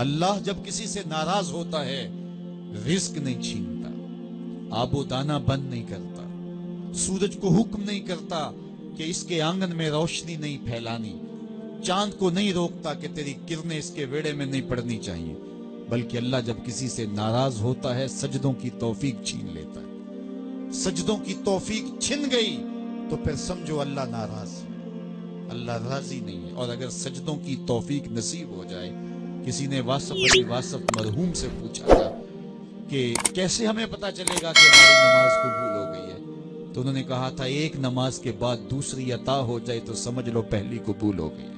اللہ جب کسی سے ناراض ہوتا ہے رزق نہیں چھینتا، آب و دانہ بند نہیں کرتا، سورج کو حکم نہیں کرتا کہ اس کے آنگن میں روشنی نہیں پھیلانی، چاند کو نہیں روکتا کہ تیری کرنیں اس کے ویڑے میں نہیں پڑنی چاہیے، بلکہ اللہ جب کسی سے ناراض ہوتا ہے سجدوں کی توفیق چھین لیتا ہے۔ سجدوں کی توفیق چھن گئی تو پھر سمجھو اللہ ناراض ہے، اللہ راضی نہیں ہے۔ اور اگر سجدوں کی توفیق نصیب ہو جائے، کسی نے واصف علی واصف مرحوم سے پوچھا تھا کہ کیسے ہمیں پتا چلے گا کہ ہماری نماز قبول ہو گئی ہے، تو انہوں نے کہا تھا ایک نماز کے بعد دوسری عطا ہو جائے تو سمجھ لو پہلی قبول ہو گئی ہے۔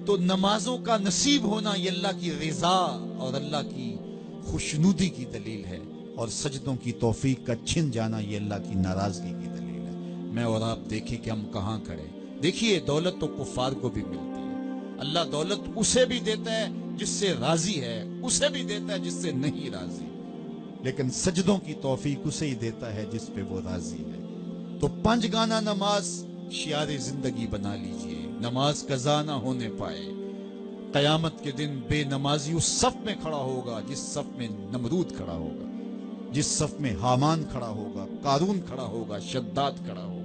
تو نمازوں کا نصیب ہونا یہ اللہ کی رضا اور اللہ کی خوشنودی کی دلیل ہے، اور سجدوں کی توفیق کا چھن جانا یہ اللہ کی ناراضگی کی دلیل ہے۔ میں اور آپ دیکھیں کہ ہم کہاں کھڑے۔ دیکھیے دولت تو کفار کو بھی ملتی ہے، اللہ دولت اسے بھی دیتا ہے جس سے راضی ہے، اسے بھی دیتا ہے جس سے نہیں راضی، لیکن سجدوں کی توفیق اسے ہی دیتا ہے جس پہ وہ راضی ہے۔ تو 5 گانا نماز شعار زندگی بنا لیجئے، نماز قضا نہ ہونے پائے۔ قیامت کے دن بے نمازی اس صف میں کھڑا ہوگا جس صف میں نمرود کھڑا ہوگا، جس صف میں حامان کھڑا ہوگا، قارون کھڑا ہوگا، شداد کھڑا ہوگا۔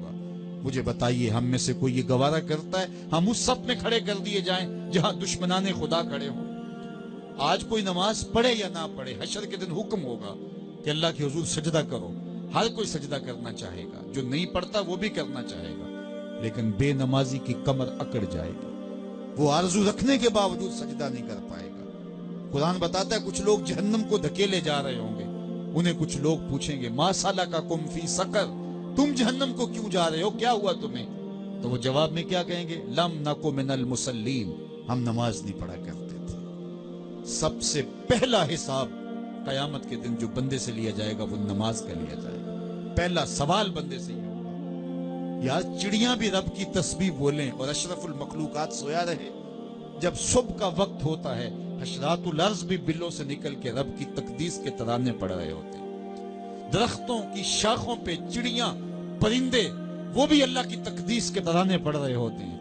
مجھے بتائیے ہم میں سے کوئی یہ گوارہ کرتا ہے ہم اس صف میں کھڑے کر دیے جائیں جہاں دشمنان خدا کھڑے ہوں؟ آج کوئی نماز پڑھے یا نہ پڑھے، حشر کے دن حکم ہوگا کہ اللہ کے حضور سجدہ کرو۔ ہر کوئی سجدہ کرنا چاہے گا، جو نہیں پڑھتا وہ بھی کرنا چاہے گا، لیکن بے نمازی کی کمر اکڑ جائے گی، وہ آرزو رکھنے کے باوجود سجدہ نہیں کر پائے گا۔ قرآن بتاتا ہے کچھ لوگ جہنم کو دھکیلے جا رہے ہوں گے، انہیں کچھ لوگ پوچھیں گے ما سلککم فی سقر، تم جہنم کو کیوں جا رہے ہو، کیا ہوا تمہیں؟ تو وہ جواب میں کیا کہیں گے؟ لم نکو من المصلین، ہم نماز نہیں پڑھا کرتے تھے۔ سب سے پہلا حساب قیامت کے دن جو بندے سے لیا جائے گا وہ نماز کا لیا جائے گا۔ پہلا سوال بندے سے یہ ہوگا۔ یار چڑیاں بھی رب کی تسبیح بولیں اور اشرف المخلوقات سویا رہے، جب صبح کا وقت ہوتا ہے حشرات الارض بھی بلوں سے نکل کے رب کی تقدیس کے ترانے پڑھ رہے ہوتے ہیں۔ درختوں کی شاخوں پہ چڑیاں پرندے وہ بھی اللہ کی تقدیس کے ترانے پڑھ رہے ہوتے ہیں،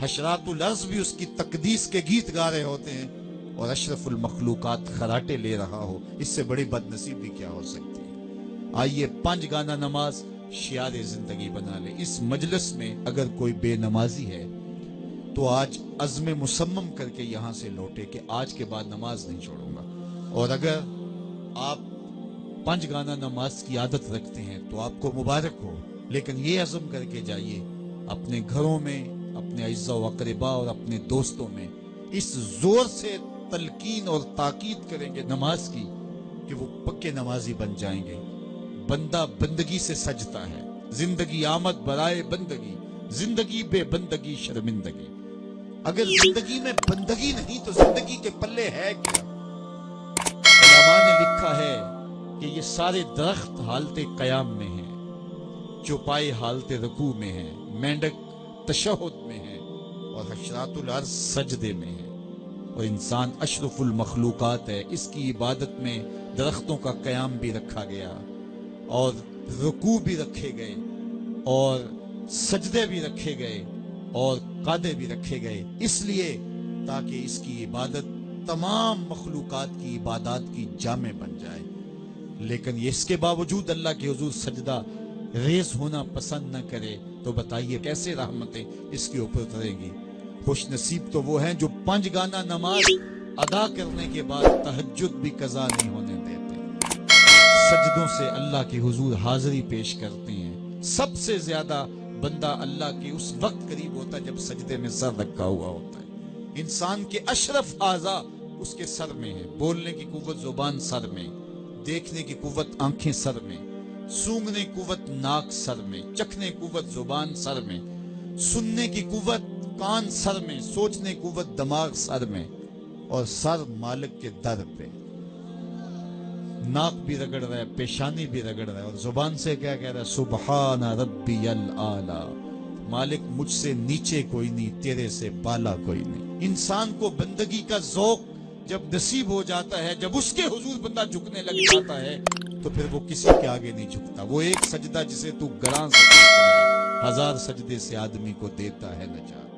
حشرات الارض بھی اس کی تقدیس کے گیت گا رہے ہوتے ہیں، اور اشرف المخلوقات خراٹے لے رہا ہو۔ اس سے بڑی بد نصیبی کیا ہو سکتی ہے؟ آئیے 5 گانا نماز شعار زندگی بنا لے۔ اس مجلس میں اگر کوئی بے نمازی ہے تو آج عزم مصمم کر کے یہاں سے لوٹے کہ آج کے بعد نماز نہیں چھوڑوں گا۔ اور اگر آپ 5 گانا نماز کی عادت رکھتے ہیں تو آپ کو مبارک ہو، لیکن یہ عزم کر کے جائیے اپنے گھروں میں، اپنے اعزاء و اقرباء اور اپنے دوستوں میں اس زور سے تلقین اور تاکید کریں گے نماز کی کہ وہ پکے نمازی بن جائیں گے۔ بندہ بندگی سے سجتا ہے، زندگی آمد برائے بندگی، زندگی بے بندگی شرمندگی۔ اگر زندگی میں بندگی نہیں تو زندگی کے پلے ہے کیا؟ علماء نے لکھا ہے کہ یہ سارے درخت حالت قیام میں ہیں، چوپائے حالت رکوع میں ہیں، مینڈک تشہد میں ہے، اور حشرات الارض سجدے میں ہے، اور انسان اشرف المخلوقات ہے۔ اس کی عبادت میں درختوں کا قیام بھی رکھا گیا، اور رکوع بھی رکھے گئے، اور سجدے بھی رکھے گئے، اور قعدے بھی رکھے گئے، اس لیے تاکہ اس کی عبادت تمام مخلوقات کی عبادات کی جامع بن جائے۔ لیکن یہ اس کے باوجود اللہ کے حضور سجدہ ریز ہونا پسند نہ کرے تو بتائیے کیسے رحمتیں اس کے اوپر اتریں گی؟ خوش نصیب تو وہ ہیں جو 5 گانا نماز ادا کرنے کے بعد تہجد بھی قضا نہیں ہونے دیتے، سجدوں سے اللہ کے حضور حاضری پیش کرتے ہیں۔ سب سے زیادہ بندہ اللہ کے اس وقت قریب ہوتا ہے جب سجدے میں سر رکھا ہوا ہوتا ہے۔ انسان کے اشرف اعضاء اس کے سر میں ہے، بولنے کی قوت زبان سر میں، دیکھنے کی قوت آنکھیں سر میں، سونگنے کی قوت ناک سر میں، چکھنے کی قوت زبان سر میں، سننے کی قوت کان سر میں، سوچنے کی قوت دماغ سر میں، اور سر مالک کے در پہ۔ ناک بھی رگڑ رہا ہے، پیشانی بھی رگڑ رہا ہے، اور زبان سے کیا کہہ رہا ہے؟ سبحان ربی الاعلی، مالک مجھ سے نیچے کوئی نہیں، تیرے سے بالا کوئی نہیں۔ انسان کو بندگی کا ذوق جب نصیب ہو جاتا ہے، جب اس کے حضور بندہ جھکنے لگ جاتا ہے تو پھر وہ کسی کے آگے نہیں جھکتا۔ وہ ایک سجدہ جسے تو گراں سے دیتا ہے، 1000 سجدے سے آدمی کو دیتا ہے نجات۔